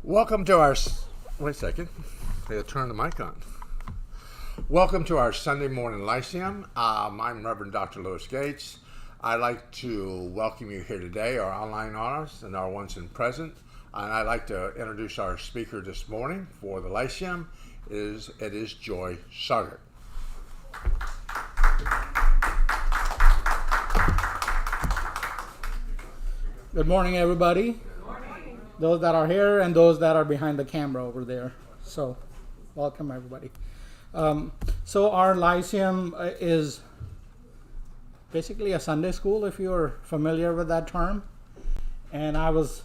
Welcome to our, wait a second, I gotta turn the mic on. Welcome to our Sunday morning Lyceum. I'm Reverend Dr. Lewis Gates. I'd like to welcome you here today, our online audience and our ones in present. And I'd like to introduce our speaker this morning for the Lyceum. It is Joy Sagar. Good morning, everybody. Those that are here and those that are behind the camera over there. So, welcome everybody. So our Lyceum is basically a Sunday school, if you're familiar with that term. And I was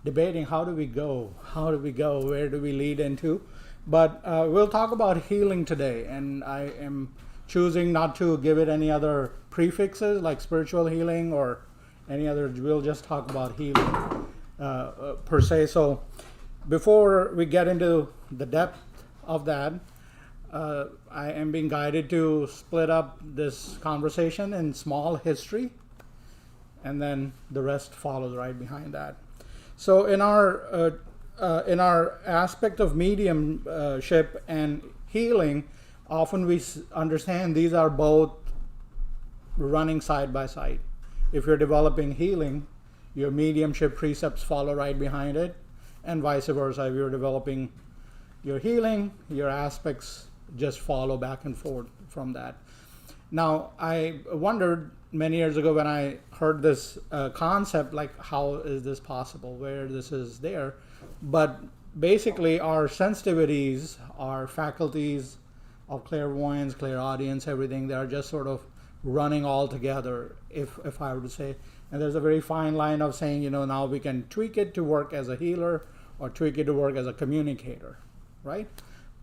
debating, how do we go? Where do we lead into? But we'll talk about healing today. And I am choosing not to give it any other prefixes like spiritual healing or any other. We'll just talk about healing. Per se. So before we get into the depth of that, I am being guided to split up this conversation in small history, and then the rest follows right behind that. So in our aspect of mediumship and healing, often we understand these are both running side by side. If you're developing healing, your mediumship precepts follow right behind it, and vice versa. If you're developing your healing, your aspects just follow back and forth from that. Now, I wondered many years ago when I heard this concept, like, how is this possible, where this is there? But basically, our sensitivities, our faculties of clairvoyance, clairaudience, everything, they are just sort of running all together, if I were to say. And there's a very fine line of saying, now we can tweak it to work as a healer or tweak it to work as a communicator, right?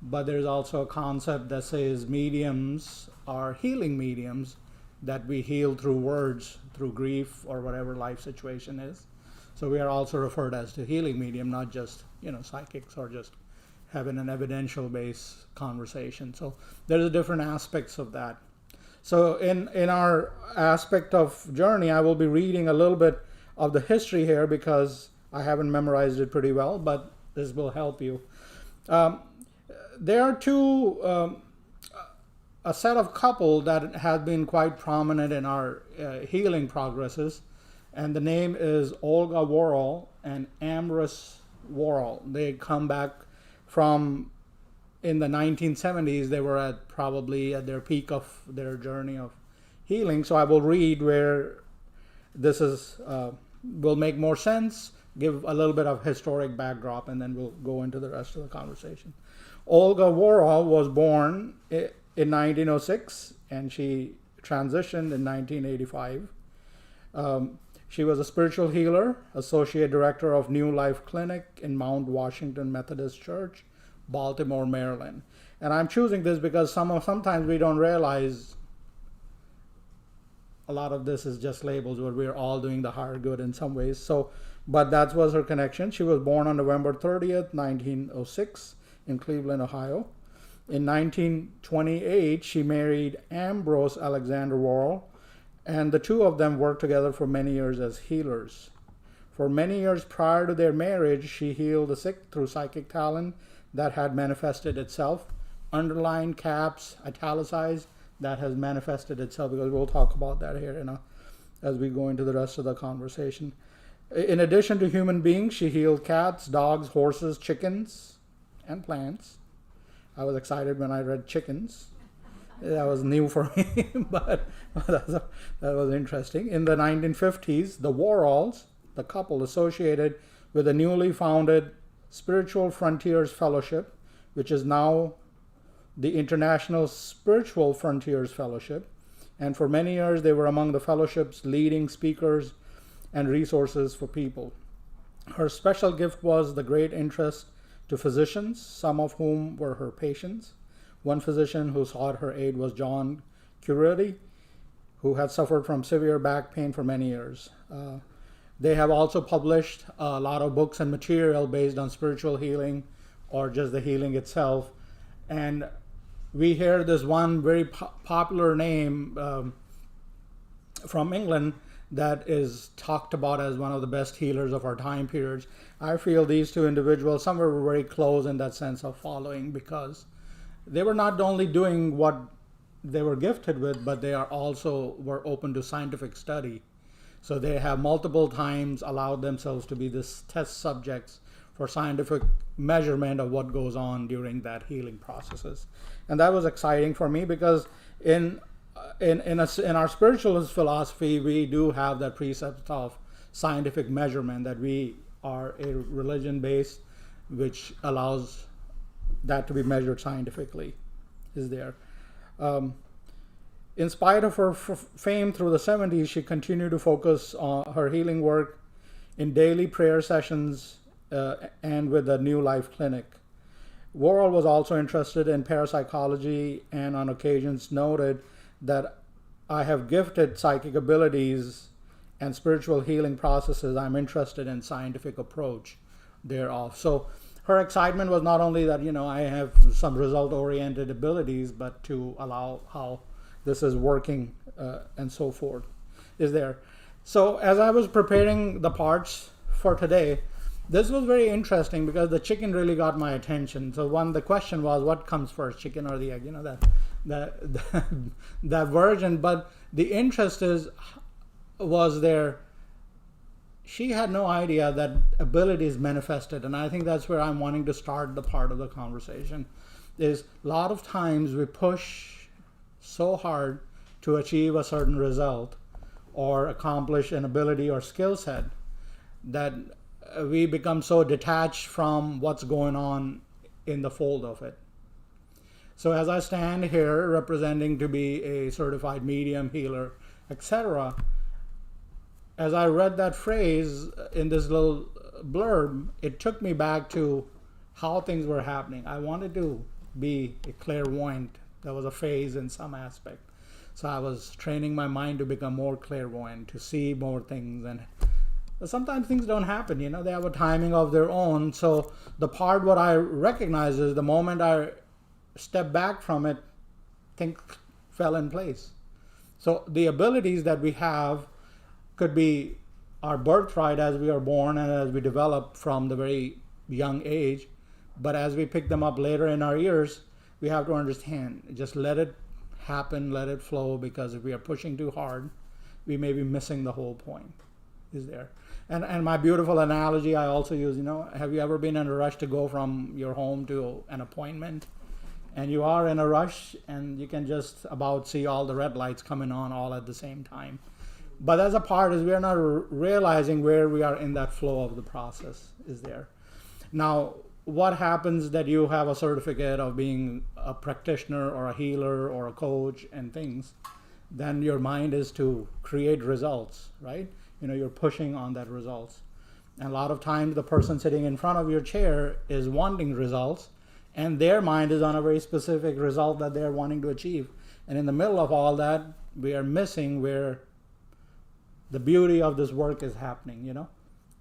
But there's also a concept that says mediums are healing mediums, that we heal through words, through grief or whatever life situation is. So we are also referred as to healing medium, not just, psychics or just having an evidential-based conversation. So there's different aspects of that. So in our aspect of journey, I will be reading a little bit of the history here because I haven't memorized it pretty well, but this will help you. There are a set of couple that have been quite prominent in our healing progresses, and the name is Olga Worrell and Ambrose Worrell. They come back from, in the 1970s, they were probably at their peak of their journey of healing. So I will read where this is will make more sense, give a little bit of historic backdrop, and then we'll go into the rest of the conversation. Olga Worrell was born in 1906, and she transitioned in 1985. She was a spiritual healer, associate director of New Life Clinic in Mount Washington Methodist Church, Baltimore, Maryland. And I'm choosing this because sometimes we don't realize a lot of this is just labels where we're all doing the higher good in some ways. So, but that was her connection. She was born on November 30th, 1906 in Cleveland, Ohio. In 1928, she married Ambrose Alexander Worrell, and the two of them worked together for many years as healers. For many years prior to their marriage, she healed the sick through psychic talent that had manifested itself. Underlined, caps, italicized, that has manifested itself, because we'll talk about that here as we go into the rest of the conversation. In addition to human beings, she healed cats, dogs, horses, chickens, and plants. I was excited when I read chickens. That was new for me, but that was interesting. In the 1950s, the Worrells, the couple associated with the newly founded Spiritual Frontiers Fellowship, which is now the International Spiritual Frontiers Fellowship. And for many years, they were among the fellowship's leading speakers and resources for people. Her special gift was the great interest to physicians, some of whom were her patients. One physician who sought her aid was John Curati, who had suffered from severe back pain for many years. They have also published a lot of books and material based on spiritual healing or just the healing itself. And we hear this one very popular name from England that is talked about as one of the best healers of our time periods. I feel these two individuals, some were very close in that sense of following, because they were not only doing what they were gifted with, but they are also were open to scientific study. So they have multiple times allowed themselves to be this test subjects for scientific measurement of what goes on during that healing processes. And that was exciting for me, because in our spiritualist philosophy, we do have that precept of scientific measurement, that we are a religion based, which allows that to be measured scientifically, is there. In spite of her fame through the 70s, she continued to focus on her healing work in daily prayer sessions and with the New Life Clinic. Worrell was also interested in parapsychology, and on occasions noted that I have gifted psychic abilities and spiritual healing processes. I'm interested in scientific approach thereof. So her excitement was not only that, I have some result-oriented abilities, but to allow how this is working and so forth is there. So as I was preparing the parts for today, this was very interesting, because the chicken really got my attention. So the question was, what comes first, chicken or the egg? That version. But the interest was there. She had no idea that abilities manifested, and I think that's where I'm wanting to start the part of the conversation. Is a lot of times we push so hard to achieve a certain result or accomplish an ability or skill set that we become so detached from what's going on in the fold of it. So as I stand here representing to be a certified medium, healer, etc., as I read that phrase in this little blurb, it took me back to how things were happening. I wanted to be a clairvoyant. There was a phase in some aspect. So I was training my mind to become more clairvoyant, to see more things. And sometimes things don't happen, they have a timing of their own. So the part what I recognize is the moment I step back from it, things fell in place. So the abilities that we have could be our birthright as we are born and as we develop from the very young age. But as we pick them up later in our years, we have to understand, just let it happen, let it flow, because if we are pushing too hard, we may be missing the whole point, is there. And my beautiful analogy I also use, have you ever been in a rush to go from your home to an appointment? And you are in a rush and you can just about see all the red lights coming on all at the same time. But as a part is we are not realizing where we are in that flow of the process, is there. Now, what happens that you have a certificate of being a practitioner or a healer or a coach and things, then your mind is to create results, right? You're pushing on that results. And a lot of times the person sitting in front of your chair is wanting results, and their mind is on a very specific result that they're wanting to achieve. And in the middle of all that, we are missing where the beauty of this work is happening,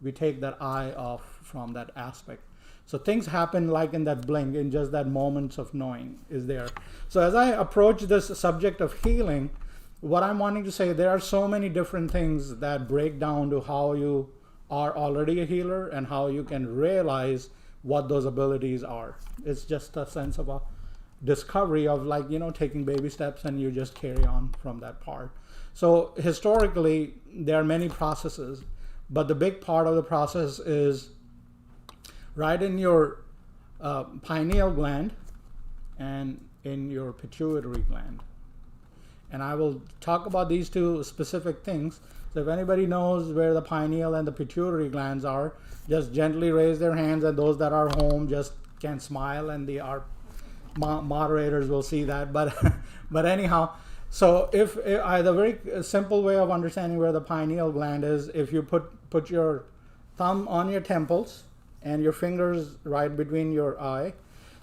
We take that eye off from that aspect. So things happen like in that blink, in just that moments of knowing is there. So as I approach this subject of healing, what I'm wanting to say, there are so many different things that break down to how you are already a healer and how you can realize what those abilities are. It's just a sense of a discovery of taking baby steps, and you just carry on from that part. So historically, there are many processes, but the big part of the process is right in your pineal gland and in your pituitary gland. And I will talk about these two specific things. So if anybody knows where the pineal and the pituitary glands are, just gently raise their hands, and those that are home just can smile, and our moderators will see that. But anyhow, so if the very simple way of understanding where the pineal gland is, if you put your thumb on your temples and your fingers right between your eye.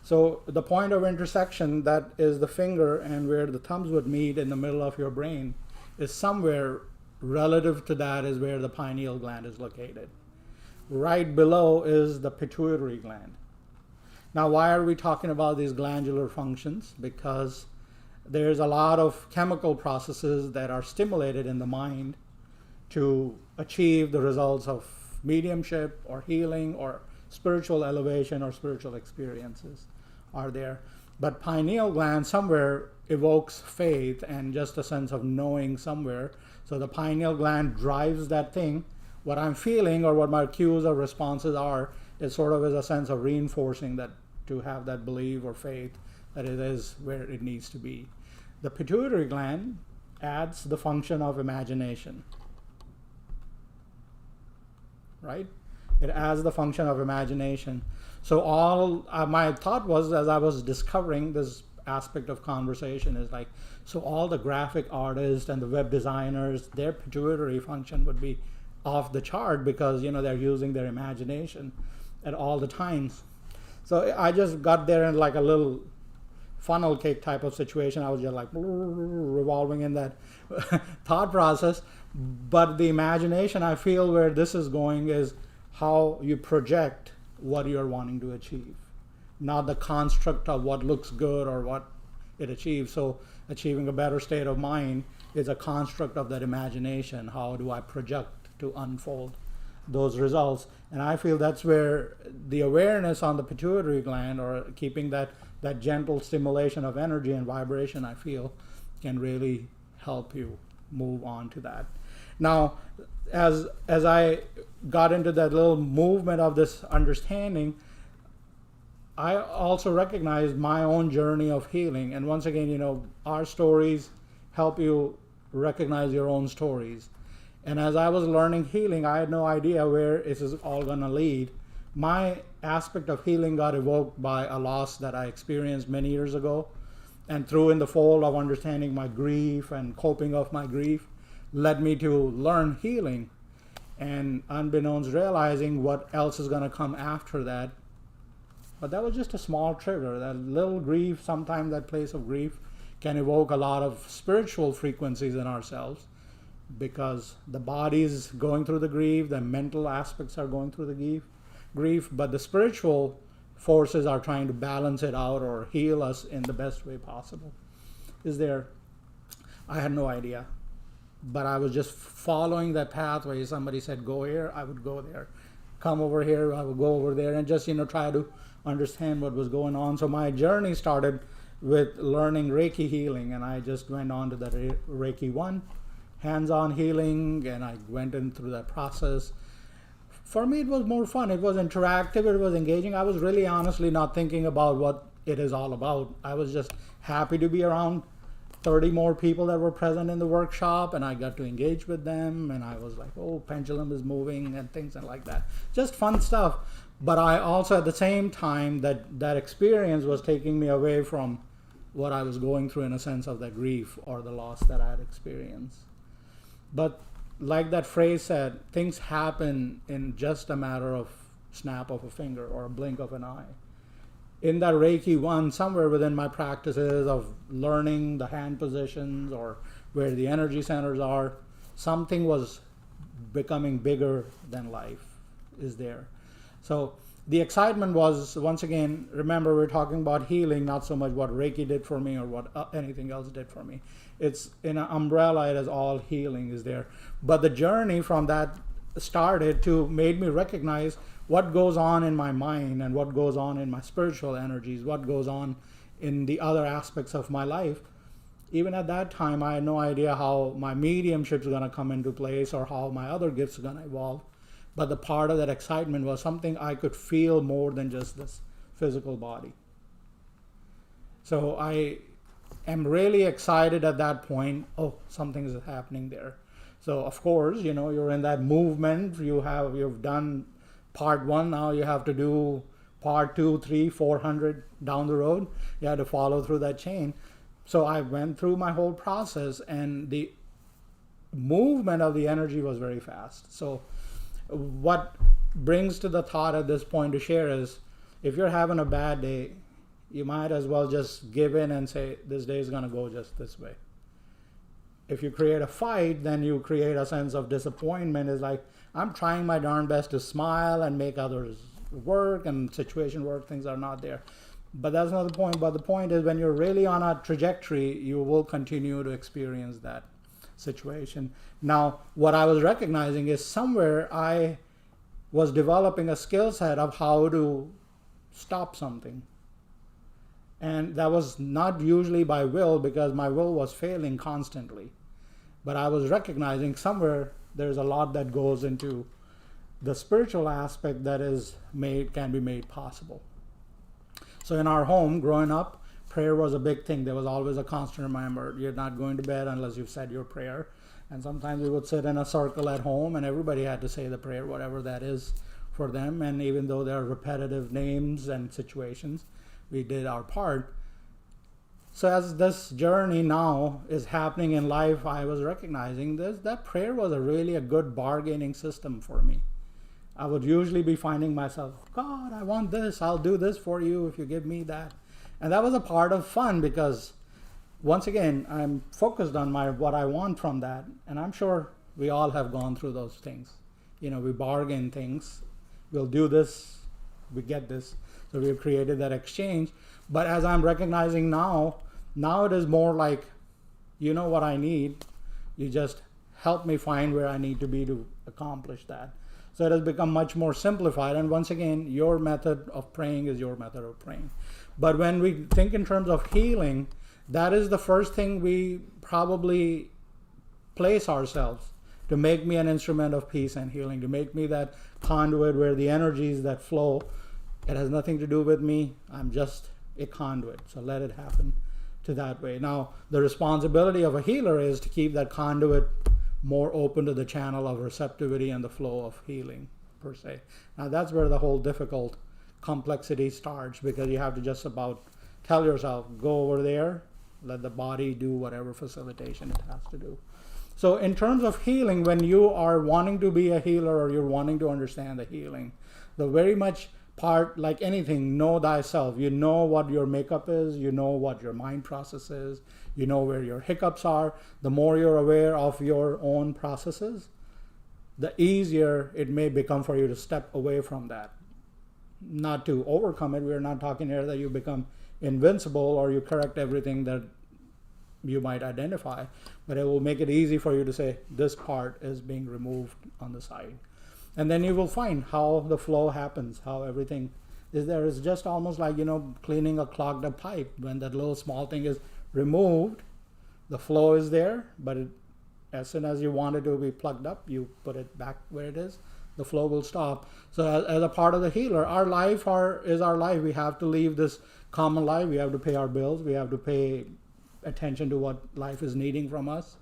So the point of intersection, that is the finger, and where the thumbs would meet in the middle of your brain, is somewhere relative to that is where the pineal gland is located. Right below is the pituitary gland. Now, why are we talking about these glandular functions? Because there's a lot of chemical processes that are stimulated in the mind to achieve the results of mediumship or healing or spiritual elevation or spiritual experiences are there. But pineal gland somewhere evokes faith and just a sense of knowing somewhere. So the pineal gland drives that thing. What I'm feeling or what my cues or responses are, it sort of is a sense of reinforcing that, to have that belief or faith that it is where it needs to be. The pituitary gland adds the function of imagination, right? It adds the function of imagination. So all my thought was, as I was discovering this aspect of conversation, is like, so all the graphic artists and the web designers, their pituitary function would be off the chart because, you know, they're using their imagination at all the times. So I just got there in like a little funnel cake type of situation. I was just like revolving in that thought process. But the imagination, I feel where this is going is how you project what you're wanting to achieve, not the construct of what looks good or what it achieves. So achieving a better state of mind is a construct of that imagination. How do I project to unfold those results? And I feel that's where the awareness on the pituitary gland, or keeping that gentle stimulation of energy and vibration, I feel can really help you move on to that. Now, as I got into that little movement of this understanding, I also recognized my own journey of healing. And once again, you know, our stories help you recognize your own stories. And as I was learning healing, I had no idea where this is all going to lead. My aspect of healing got evoked by a loss that I experienced many years ago, and through in the fold of understanding my grief and coping of my grief led me to learn healing, and unbeknownst realizing what else is going to come after that. But that was just a small trigger. That little grief, sometimes that place of grief can evoke a lot of spiritual frequencies in ourselves, because the body's going through the grief, the mental aspects are going through the grief, but the spiritual forces are trying to balance it out or heal us in the best way possible. I had no idea, but I was just following that pathway. Somebody said, go here, I would go there. Come over here, I would go over there, and just, you know, try to understand what was going on. So my journey started with learning Reiki healing, and I just went on to the Reiki 1 hands-on healing, and I went in through that process. For me, it was more fun. It was interactive. It was engaging. I was really honestly not thinking about what it is all about. I was just happy to be around 30 more people that were present in the workshop, and I got to engage with them, and I was like, oh, pendulum is moving and things and like that. Just fun stuff. But I also, at the same time, that experience was taking me away from what I was going through, in a sense of that grief or the loss that I had experienced. But like that phrase said, things happen in just a matter of snap of a finger or a blink of an eye. In that Reiki 1, somewhere within my practices of learning the hand positions or where the energy centers are, something was becoming bigger than life is there. So the excitement was, once again, remember we're talking about healing, not so much what Reiki did for me or what anything else did for me. It's in an umbrella, it is all healing is there. But the journey from that started to made me recognize what goes on in my mind and what goes on in my spiritual energies, what goes on in the other aspects of my life. Even at that time, I had no idea how my mediumship is going to come into place or how my other gifts are going to evolve. But the part of that excitement was something I could feel more than just this physical body. So I am really excited at that point. Oh, something is happening there. So of course, you know, you're in that movement. You've done part 1. Now you have to do part 2, 3, 400 down the road. You have to follow through that chain. So I went through my whole process, and the movement of the energy was very fast. So what brings to the thought at this point to share is, if you're having a bad day, you might as well just give in and say, this day is going to go just this way. If you create a fight, then you create a sense of disappointment. It's like, I'm trying my darn best to smile and make others work and situation work, things are not there. But that's not the point. But the point is, when you're really on a trajectory, you will continue to experience that situation. Now, what I was recognizing is somewhere I was developing a skill set of how to stop something. And that was not usually by will, because my will was failing constantly. But I was recognizing somewhere there's a lot that goes into the spiritual aspect that can be made possible. So in our home, growing up, prayer was a big thing. There was always a constant reminder, you're not going to bed unless you've said your prayer. And sometimes we would sit in a circle at home and everybody had to say the prayer, whatever that is for them. And even though there are repetitive names and situations, we did our part. So as this journey now is happening in life, I was recognizing that prayer was really a good bargaining system for me. I would usually be finding myself, God, I want this. I'll do this for you if you give me that. And that was a part of fun, because once again, I'm focused on what I want from that. And I'm sure we all have gone through those things. We bargain things. We'll do this, we get this. So we've created that exchange. But as I'm recognizing now it is more like, you know what I need. You just help me find where I need to be to accomplish that. So it has become much more simplified. And once again, your method of praying is your method of praying. But when we think in terms of healing, that is the first thing we probably place ourselves, to make me an instrument of peace and healing, to make me that conduit where the energies that flow, it has nothing to do with me. I'm just a conduit. So let it happen to that way. Now, the responsibility of a healer is to keep that conduit more open to the channel of receptivity and the flow of healing, per se. Now, that's where the whole difficult complexity starts, because you have to just about tell yourself, go over there, let the body do whatever facilitation it has to do. So in terms of healing, when you are wanting to be a healer or you're wanting to understand the healing, the very much part, like anything, know thyself. You know what your makeup is, you know what your mind process is, you know where your hiccups are. The more you're aware of your own processes, the easier it may become for you to step away from that. Not to overcome it. We're not talking here that you become invincible or you correct everything that you might identify, but it will make it easy for you to say, this part is being removed on the side. And then you will find how the flow happens, how everything is there. It's just almost like, cleaning a clogged up pipe. When that little small thing is removed, the flow is there, but as soon as you want it to be plugged up, you put it back where it is, the flow will stop. So as a part of the healer, our life is our life. We have to leave this common life. We have to pay our bills. We have to pay attention to what life is needing from us.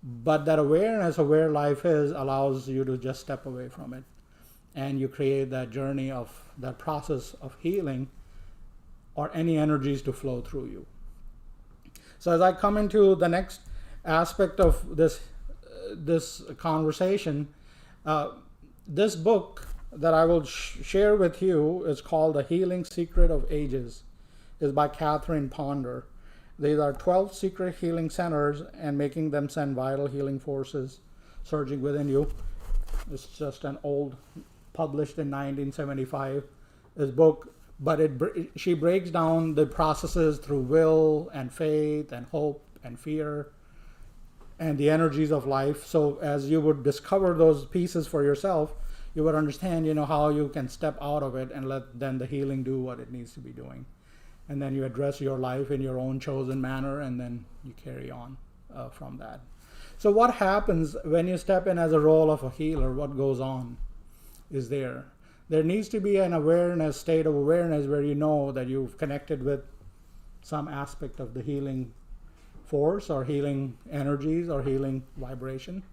But that awareness of where life is allows you to just step away from it. And you create that journey of that process of healing, or any energies to flow through you. So as I come into the next aspect of this conversation, this book that I will share with you is called The Healing Secret of Ages. It's by Catherine Ponder. These are 12 secret healing centers and making them send vital healing forces surging within you. It's just an old, published in 1975, this book. But she breaks down the processes through will and faith and hope and fear and the energies of life. So as you would discover those pieces for yourself, you would understand, how you can step out of it and let then the healing do what it needs to be doing. And then you address your life in your own chosen manner, and then you carry on from that. So what happens when you step in as a role of a healer? What goes on is there needs to be an awareness, state of awareness, where you know that you've connected with some aspect of the healing force or healing energies or healing vibration,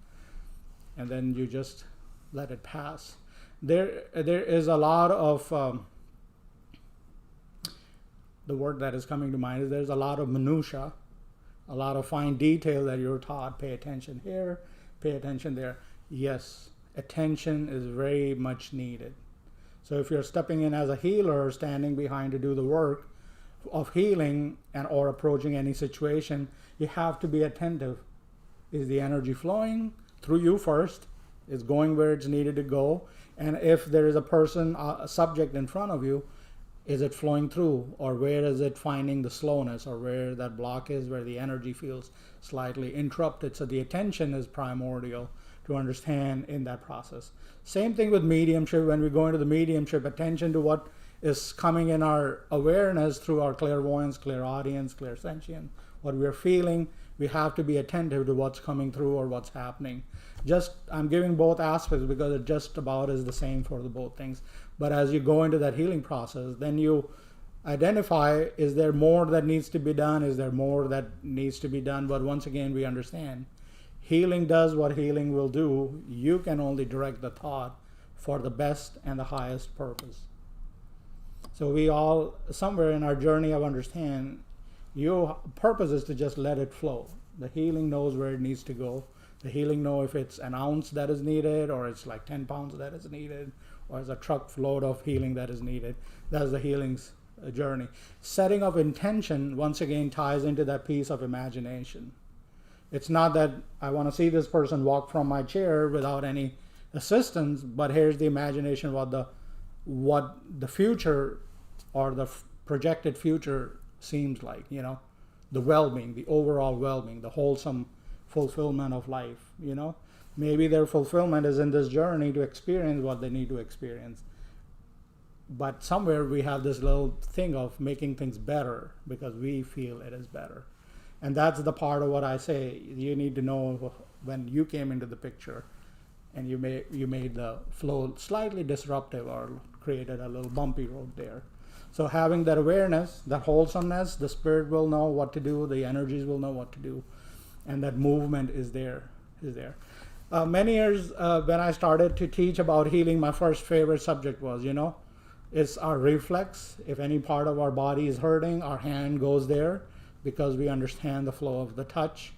and then you just let it pass. There is a lot of the word that is coming to mind is there's a lot of minutia, a lot of fine detail that you're taught. Pay attention here, pay attention there. Yes, attention is very much needed. So if you're stepping in as a healer, standing behind to do the work of healing or approaching any situation, you have to be attentive. Is the energy flowing through you first? Is going where it's needed to go? And if there is a person, a subject in front of you, is it flowing through, or where is it finding the slowness, or where that block is, where the energy feels slightly interrupted. So the attention is primordial to understand in that process. Same thing with mediumship. When we go into the mediumship, attention to what is coming in our awareness through our clairvoyance, clairaudience, clairsentience, what we're feeling. We have to be attentive to what's coming through or what's happening. Just, I'm giving both aspects because it just about is the same for the both things. But as you go into that healing process, then you identify, is there more that needs to be done? Is there more that needs to be done? But once again, we understand healing does what healing will do. You can only direct the thought for the best and the highest purpose. So we all, somewhere in our journey of understand, your purpose is to just let it flow. The healing knows where it needs to go. The healing knows if it's an ounce that is needed, or it's like 10 pounds that is needed, or it's a truckload of healing that is needed. That's the healing's journey. Setting of intention, once again, ties into that piece of imagination. It's not that I want to see this person walk from my chair without any assistance, but here's the imagination, what the future or the projected future seems like, the well-being, the overall well-being, the wholesome fulfillment of life, Maybe their fulfillment is in this journey to experience what they need to experience. But somewhere we have this little thing of making things better because we feel it is better. And that's the part of what I say. You need to know when you came into the picture and you made the flow slightly disruptive or created a little bumpy road there. So having that awareness, that wholesomeness, the spirit will know what to do, the energies will know what to do, and that movement is there. Many years when I started to teach about healing, my first favorite subject was, it's our reflex. If any part of our body is hurting, our hand goes there because we understand the flow of the touch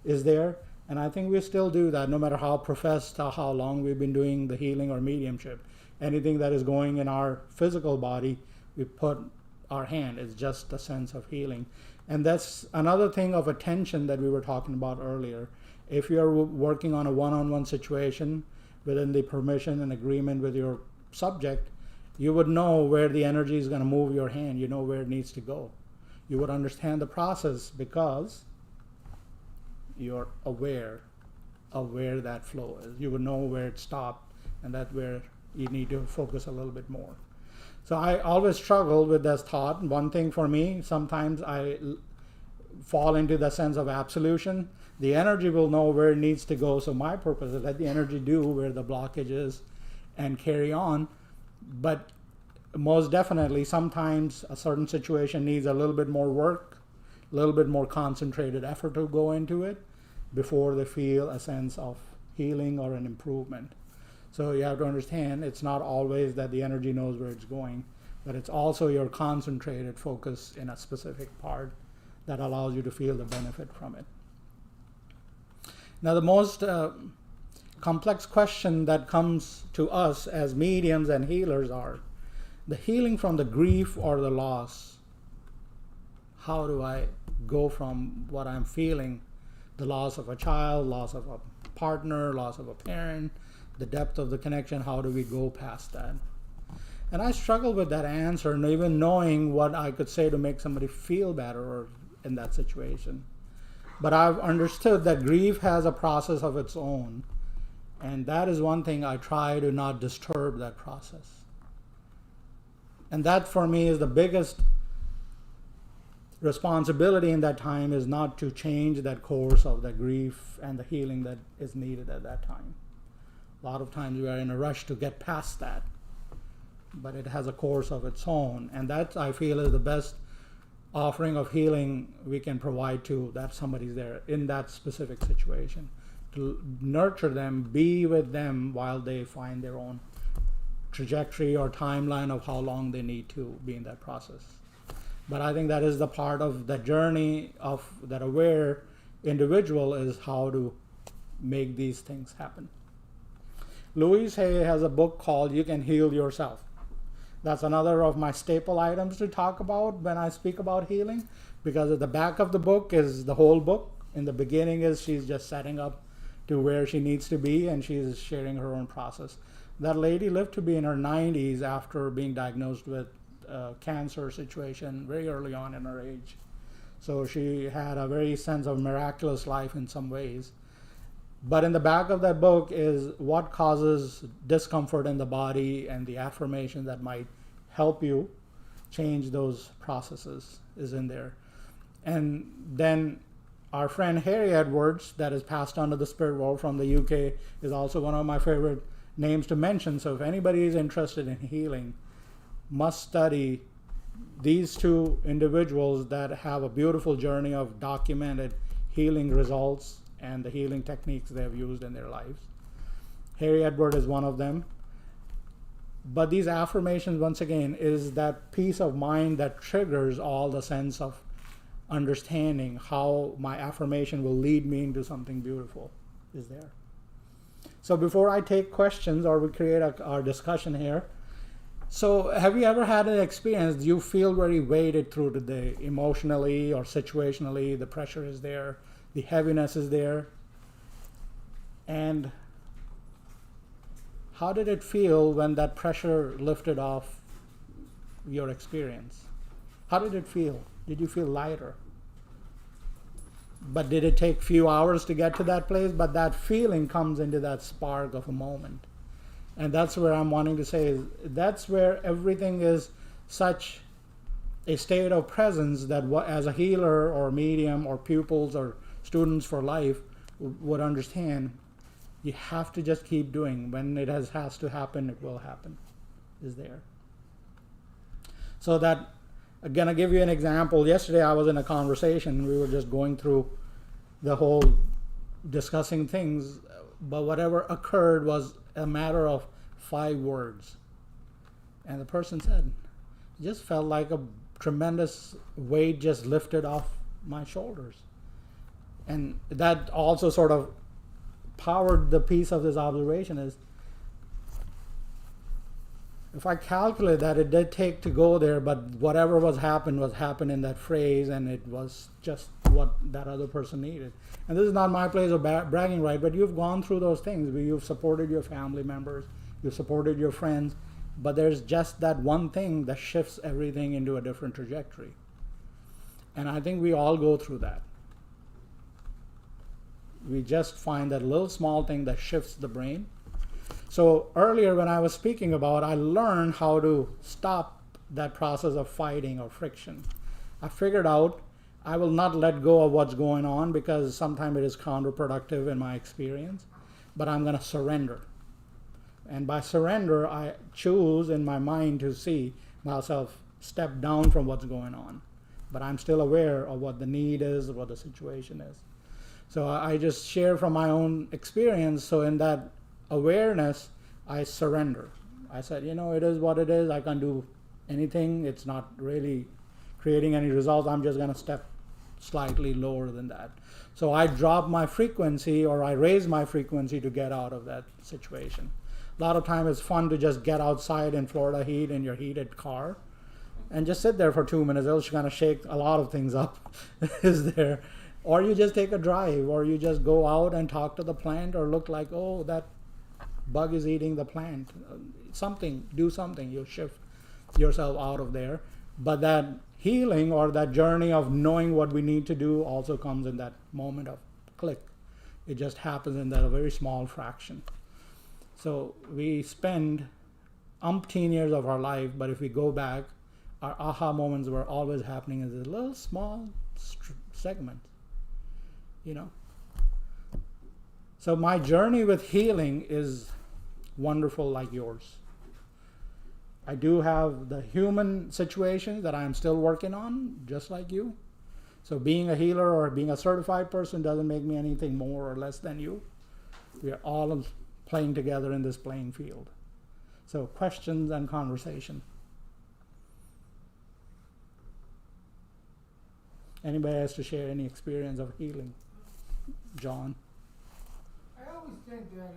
is there. And I think we still do that, no matter how professed or how long we've been doing the healing or mediumship. Anything that is going in our physical body, we put our hand. It's just a sense of healing. And that's another thing of attention that we were talking about earlier. If you're working on a one-on-one situation within the permission and agreement with your subject, you would know where the energy is going to move your hand. You know where it needs to go. You would understand the process because you're aware of where that flow is. You would know where it stopped, and that's where you need to focus a little bit more. So I always struggle with this thought. One thing for me, sometimes I fall into the sense of absolution. The energy will know where it needs to go. So my purpose is let the energy do where the blockage is and carry on. But most definitely, sometimes a certain situation needs a little bit more work, a little bit more concentrated effort to go into it before they feel a sense of healing or an improvement. So you have to understand it's not always that the energy knows where it's going, but it's also your concentrated focus in a specific part that allows you to feel the benefit from it. Now, the most complex question that comes to us as mediums and healers are the healing from the grief or the loss. How do I go from what I'm feeling, the loss of a child, loss of a partner, loss of a parent, the depth of the connection, how do we go past that? And I struggle with that answer, and even knowing what I could say to make somebody feel better in that situation. But I've understood that grief has a process of its own, and that is one thing I try to not disturb that process. And that for me is the biggest responsibility in that time, is not to change that course of the grief and the healing that is needed at that time. A lot of times we are in a rush to get past that, but it has a course of its own, and that I feel is the best offering of healing we can provide to that somebody's there in that specific situation, to nurture them, be with them while they find their own trajectory or timeline of how long they need to be in that process. But I think that is the part of the journey of that aware individual, is how to make these things happen. Louise Hay has a book called You Can Heal Yourself. That's another of my staple items to talk about when I speak about healing, because at the back of the book is the whole book. In the beginning is she's just setting up to where she needs to be, and she's sharing her own process. That lady lived to be in her 90s after being diagnosed with cancer situation very early on in her age. So she had a very sense of miraculous life in some ways. But in the back of that book is what causes discomfort in the body and the affirmation that might help you change those processes is in there. And then our friend Harry Edwards, that is passed on to the spirit world from the UK, is also one of my favorite names to mention. So if anybody is interested in healing, must study these two individuals that have a beautiful journey of documented healing results and the healing techniques they have used in their lives. Harry Edward is one of them. But these affirmations, once again, is that peace of mind that triggers all the sense of understanding how my affirmation will lead me into something beautiful is there. So before I take questions or we create our discussion here, so have you ever had an experience, do you feel very weighted through the day, emotionally or situationally, the pressure is there, the heaviness is there, and how did it feel when that pressure lifted off your experience? How did it feel? Did you feel lighter? But did it take few hours to get to that place? But that feeling comes into that spark of a moment. And that's where I'm wanting to say, is that's where everything is such a state of presence that as a healer or medium or pupils or students for life would understand, you have to just keep doing. When it has to happen, it will happen, is there. So that, I'm going to give you an example. Yesterday I was in a conversation. We were just going through the whole discussing things, but whatever occurred was a matter of 5 words. And the person said, it just felt like a tremendous weight just lifted off my shoulders. And that also sort of powered the piece of this observation is, if I calculate that, it did take to go there, but whatever was happened in that phrase, and it was just what that other person needed. And this is not my place of bragging right, but you've gone through those things. You've supported your family members, you've supported your friends, but there's just that one thing that shifts everything into a different trajectory. And I think we all go through that. We just find that little small thing that shifts the brain. So earlier when I was speaking about, I learned how to stop that process of fighting or friction. I figured out I will not let go of what's going on because sometimes it is counterproductive in my experience, but I'm going to surrender. And by surrender, I choose in my mind to see myself step down from what's going on. But I'm still aware of what the need is, what the situation is. So I just share from my own experience. So in that awareness, I surrender. I said, it is what it is. I can't do anything. It's not really creating any results. I'm just going to step slightly lower than that. So I drop my frequency, or I raise my frequency to get out of that situation. A lot of times it's fun to just get outside in Florida heat in your heated car and just sit there for 2 minutes. It'll kind of shake a lot of things up is there. Or you just take a drive, or you just go out and talk to the plant, or look like, oh, that bug is eating the plant. Do something. You shift yourself out of there. But that healing or that journey of knowing what we need to do also comes in that moment of click. It just happens in that very small fraction. So we spend umpteen years of our life, but if we go back, our aha moments were always happening in this little small segment. So my journey with healing is wonderful like yours. I do have the human situations that I'm still working on, just like you. So being a healer or being a certified person doesn't make me anything more or less than you. We are all playing together in this playing field. So questions and conversation. Anybody has to share any experience of healing? John? I always think that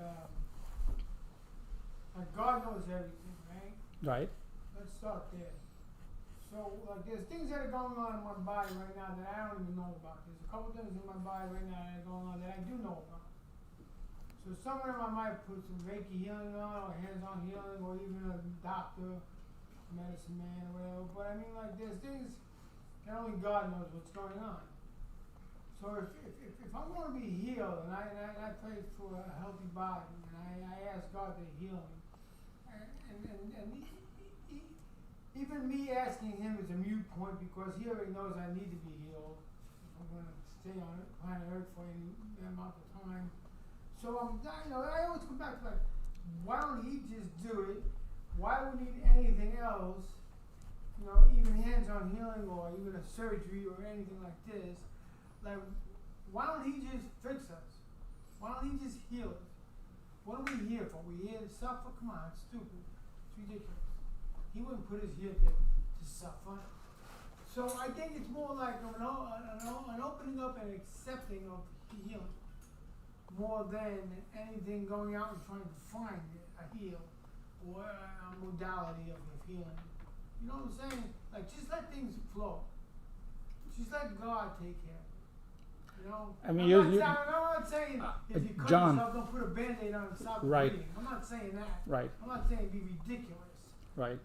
God knows everything, right? Right. Let's start there. So there's things that are going on in my body right now that I don't even know about. There's a couple things in my body right now that are going on that I do know about. So somewhere I might put some Reiki healing on, or hands-on healing, or even a doctor, medicine man or whatever, but I mean, like, there's things that only God knows what's going on. So if I want to be healed, and I pray for a healthy body, and I ask God to heal me, even me asking Him is a mute point because He already knows I need to be healed. If I'm going to stay on planet Earth for any amount of time. So I always come back to like, why don't He just do it? Why would we need anything else? Even hands-on healing or even a surgery or anything like this. Like, why don't He just fix us? Why don't He just heal us? What are we here for? We here to suffer? Come on, it's stupid. It's ridiculous. He wouldn't put us here to suffer. So I think it's more like an opening up and accepting of healing, more than anything going out and trying to find a heal or a modality of healing. You know what I'm saying? Like, just let things flow. Just let God take care of it. I mean, I'm not saying if you cut John, yourself, don't put a Band-Aid on and stop right. bleeding. I'm not saying that. Right. I'm not saying be ridiculous. Right.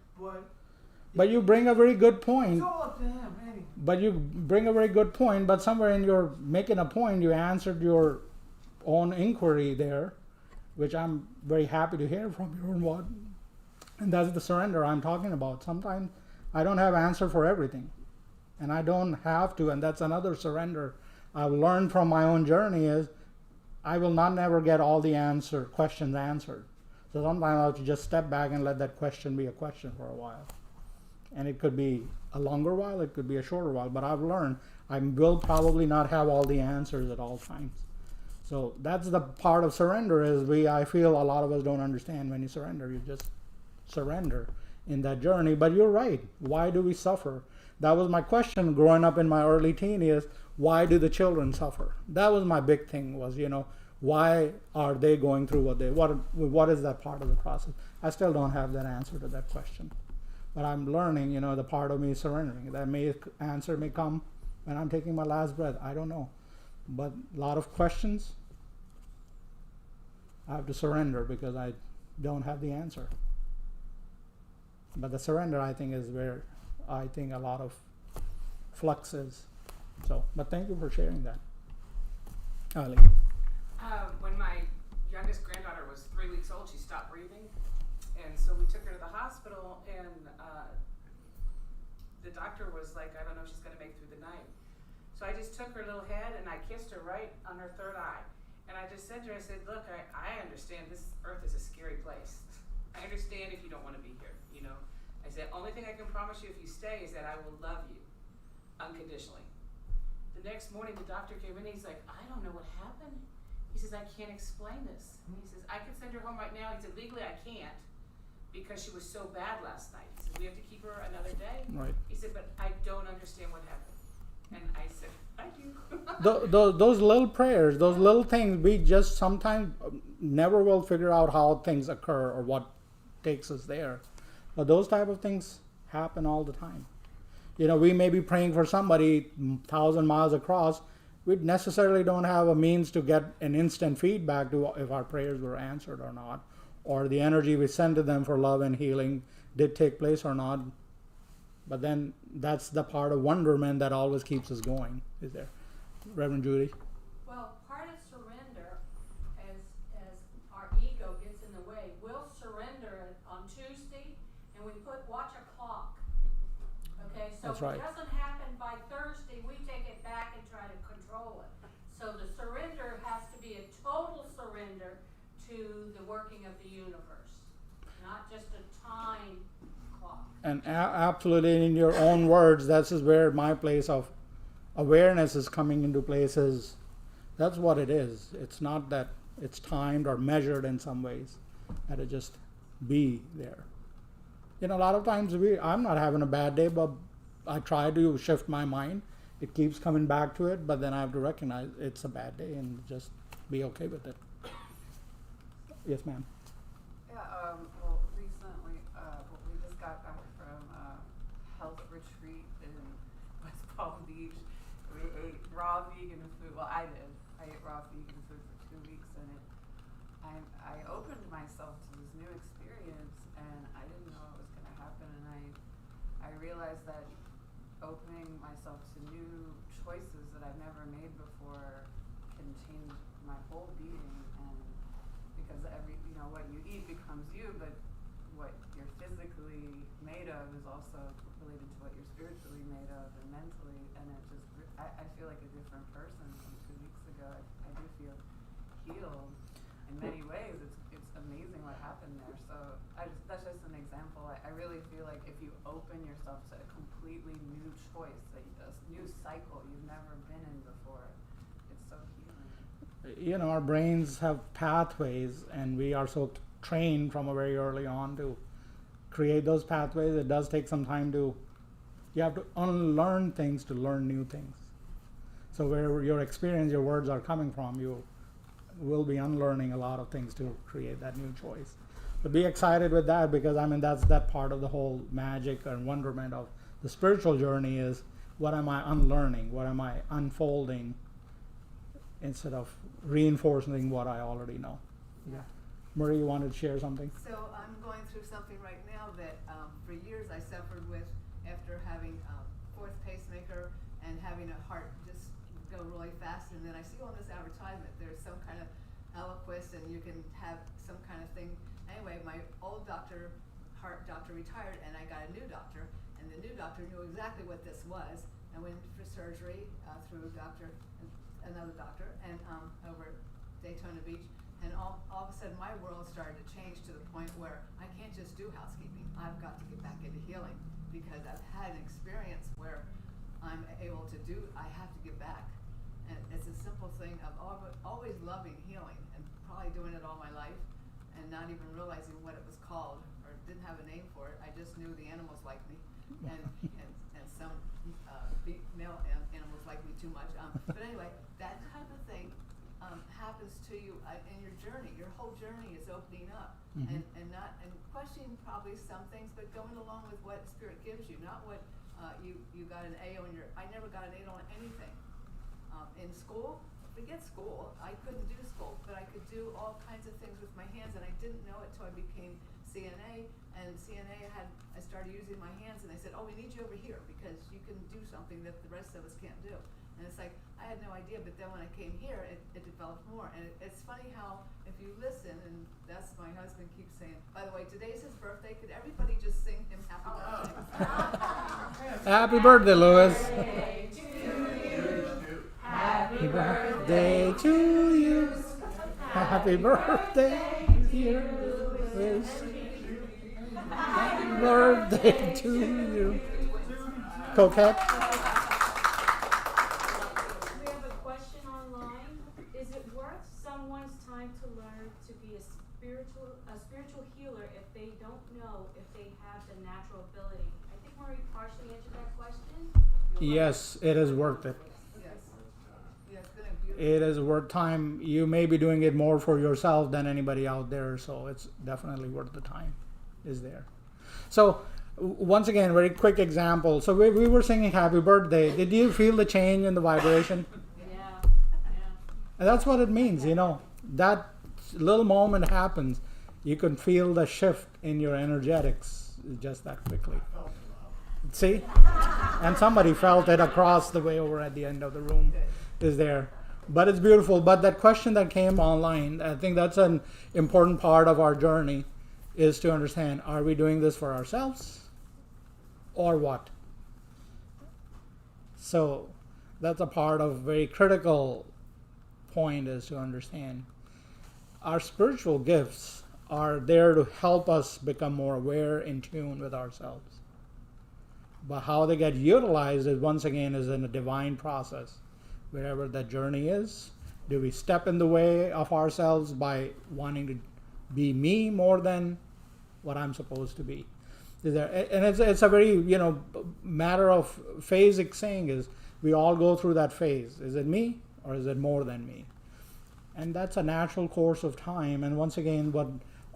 But you bring a very good point. It's all up to Him, anyway. But you bring a very good point, but somewhere in your making a point, you answered your own inquiry there, which I'm very happy to hear from you. And that's the surrender I'm talking about. Sometimes I don't have answer for everything, and I don't have to, and that's another surrender I've learned from my own journey is I will not never get all the questions answered. So sometimes I'll have to just step back and let that question be a question for a while. And it could be a longer while, it could be a shorter while, but I've learned I will probably not have all the answers at all times. So that's the part of surrender is I feel a lot of us don't understand when you surrender. You just surrender in that journey. But you're right. Why do we suffer? That was my question growing up in my early teen is, why do the children suffer? That was my big thing was, why are they going through what is that part of the process? I still don't have that answer to that question. But I'm learning, the part of me surrendering. That answer may come when I'm taking my last breath. I don't know. But a lot of questions, I have to surrender because I don't have the answer. But the surrender, I think, is where I think a lot of flux is. So, but thank you for sharing that. Ali. When my youngest granddaughter was 3 weeks old, she stopped breathing. And so we took her to the hospital, and the doctor was like, I don't know if she's going to make it through the night. So I just took her little head, and I kissed her right on her third eye. And I just said to her, I said, look, I understand this earth is a scary place. I understand if you don't want to be here, I said, only thing I can promise you if you stay is that I will love you unconditionally. The next morning, the doctor came in, he's like, I don't know what happened. He says, I can't explain this. He says, I can send her home right now. He said, legally I can't because she was so bad last night. He says, we have to keep her another day. Right. He said, but I don't understand what happened. And I said, I do. Those little prayers, those little things, we just sometimes never will figure out how things occur or what takes us there. But those type of things happen all the time. We may be praying for somebody 1,000 miles across. We necessarily don't have a means to get an instant feedback to if our prayers were answered or not, or the energy we send to them for love and healing did take place or not. But then that's the part of wonderment that always keeps us going, is there? Reverend Judy? Well, part of surrender, as our ego gets in the way, we'll surrender on Tuesday, and we watch a clock. Okay, so That's right. If it doesn't happen by Thursday, we take it back and try to control it. So the surrender has to be a total surrender to the working of the universe, not just a time clock. And absolutely, in your own words, this is where my place of awareness is coming into places. That's what it is. It's not that it's timed or measured in some ways. That it just be there. A lot of times I'm not having a bad day, but I try to shift my mind. It keeps coming back to it, but then I have to recognize it's a bad day and just be okay with it. Yes, ma'am. Yeah, well, recently, we just got back from a health retreat in West Palm Beach. We ate raw vegan food. Well, I did. I ate raw vegan food for 2 weeks, and I opened myself to this new experience, and I didn't know what was going to happen, and I realized that opening myself to new choices that I've never made before can change my whole being, and because what you eat becomes you, but what you're physically made of is also related to what you're spiritually made of and mentally, and I feel like a different person from 2 weeks ago. I do feel healed in many ways. It's amazing what happened there. So that's just an example. I really feel like if you open yourself to a completely new choice, a new cycle you've never been in before, it's so healing. Our brains have pathways, and we are so trained from a very early on to create those pathways. It does take some time you have to unlearn things to learn new things. So where your experience, your words are coming from, you will be unlearning a lot of things to create that new choice. But be excited with that, because that's that part of the whole magic and wonderment of the spiritual journey is, what am I unlearning? What am I unfolding instead of reinforcing what I already know? Yeah. Marie, you wanted to share something? So I'm going through something right now that for years I suffered with after having fourth pacemaker and having a heart just go really fast. And then I see on this advertisement there's some kind of Eliquis, and you can have some kind of thing. Anyway, my old heart doctor retired, and I got a new doctor, and the new doctor knew exactly what this was. I went for surgery through another doctor, and over at Daytona Beach. And all of a sudden, my world started to change to the point where I can't just do housekeeping. I've got to get back into healing, because I've had an experience where I'm able to I have to give back. And it's a simple thing of always loving healing, and probably doing it all my life, and not even realizing what it was called, or didn't have a name for it. I just knew the animals liked me, and some male animals like me too much. But anyway, that type of thing happens to you in your journey. Your whole journey is opening up, Mm-hmm. and questioning probably some things, but going along with what Spirit gives you, not what you got an A on your. I never got an A on anything. In school, forget school. I couldn't do school, but I could do all kinds of things with my hands, and I didn't know it till I became CNA. And CNA I started using my hands, and they said, "Oh, we need you over here because you can do something that the rest of us can't do." And it's like, I had no idea, but then when I came here, it developed more. And it's funny how, if you listen, and that's my husband keeps saying, by the way, today's his birthday. Could everybody just sing him happy birthday? Happy birthday, Louis. Happy Birthday to you. Happy birthday, dear Louis. Happy birthday to you. Coquette? We have a question online. Is it worth someone's time to learn to be a spiritual healer if they don't know if they have the natural ability? I think Marie partially answered that question. Yes, it is worth it. Yes. Yeah, it's been a beautiful. It is worth time. You may be doing it more for yourself than anybody out there, so it's definitely worth the time. Is there. So, once again, very quick example. So we were singing Happy Birthday. Did you feel the change in the vibration? Yeah. And that's what it means, That little moment happens. You can feel the shift in your energetics just that quickly. See? And somebody felt it across the way over at the end of the room. Is there. But it's beautiful. But that question that came online, I think that's an important part of our journey, is to understand, are we doing this for ourselves or what? So that's a part of very critical point, is to understand our spiritual gifts are there to help us become more aware, in tune with ourselves. But how they get utilized is, once again, is in a divine process. Wherever that journey is, do we step in the way of ourselves by wanting to be me more than what I'm supposed to be? And it's a very, matter of phasic saying is, we all go through that phase. Is it me or is it more than me? And that's a natural course of time. And once again, what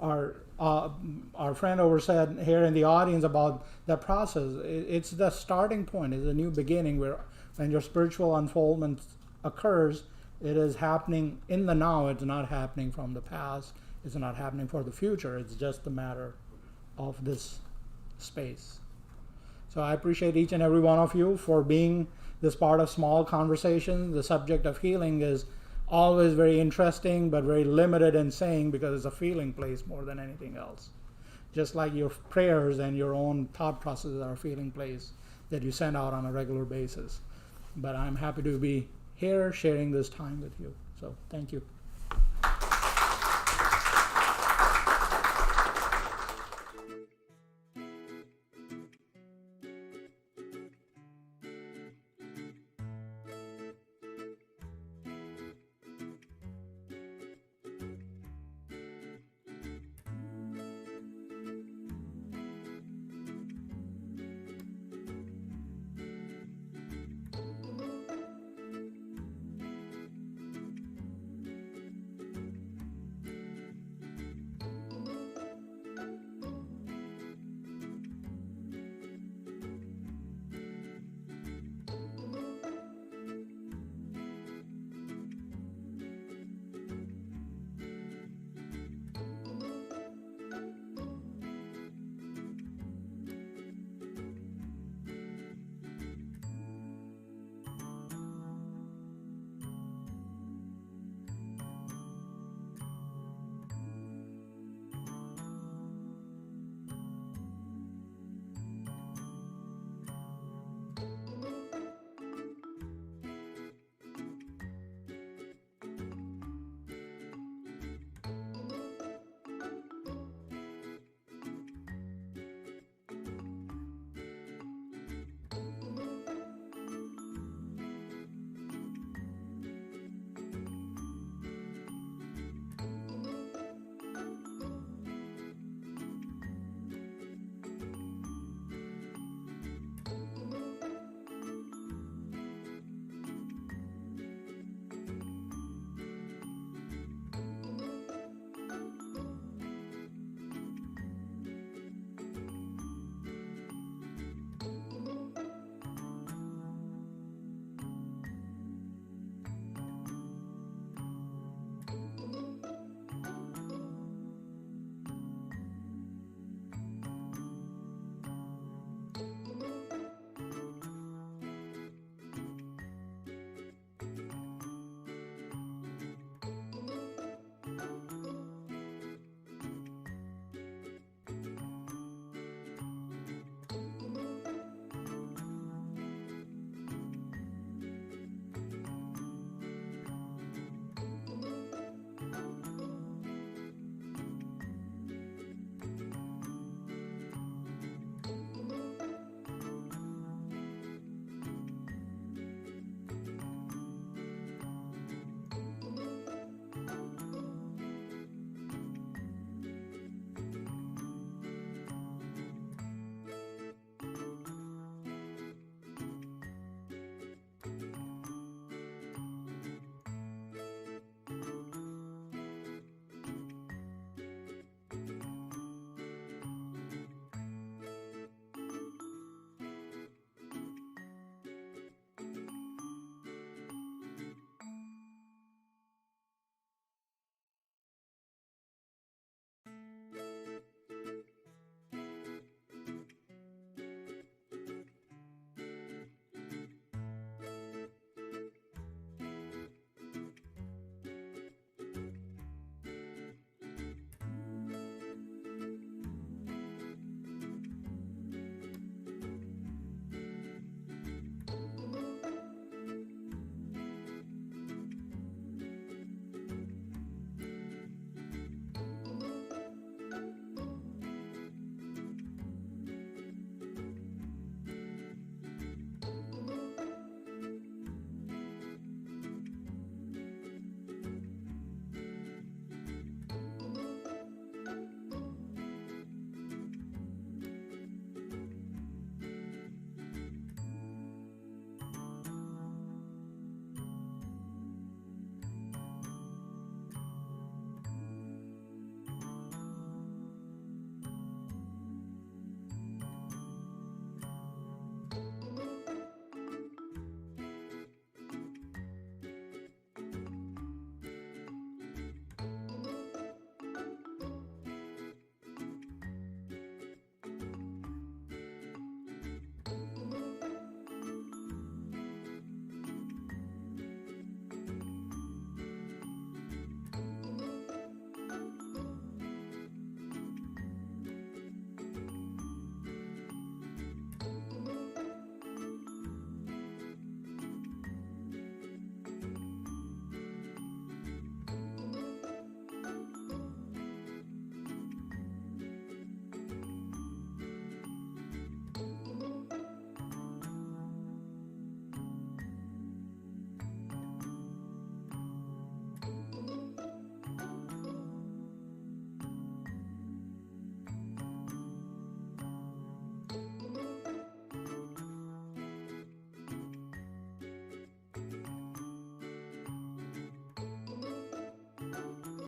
our friend over said here in the audience about that process, it's the starting point, it's a new beginning where when your spiritual unfoldment occurs, it is happening in the now. It's not happening from the past. It's not happening for the future. It's just a matter of this space. So I appreciate each and every one of you for being this part of small conversation. The subject of healing is always very interesting, but very limited in saying, because it's a feeling place more than anything else. Just like your prayers and your own thought processes are a feeling place that you send out on a regular basis. But I'm happy to be here sharing this time with you. So thank you.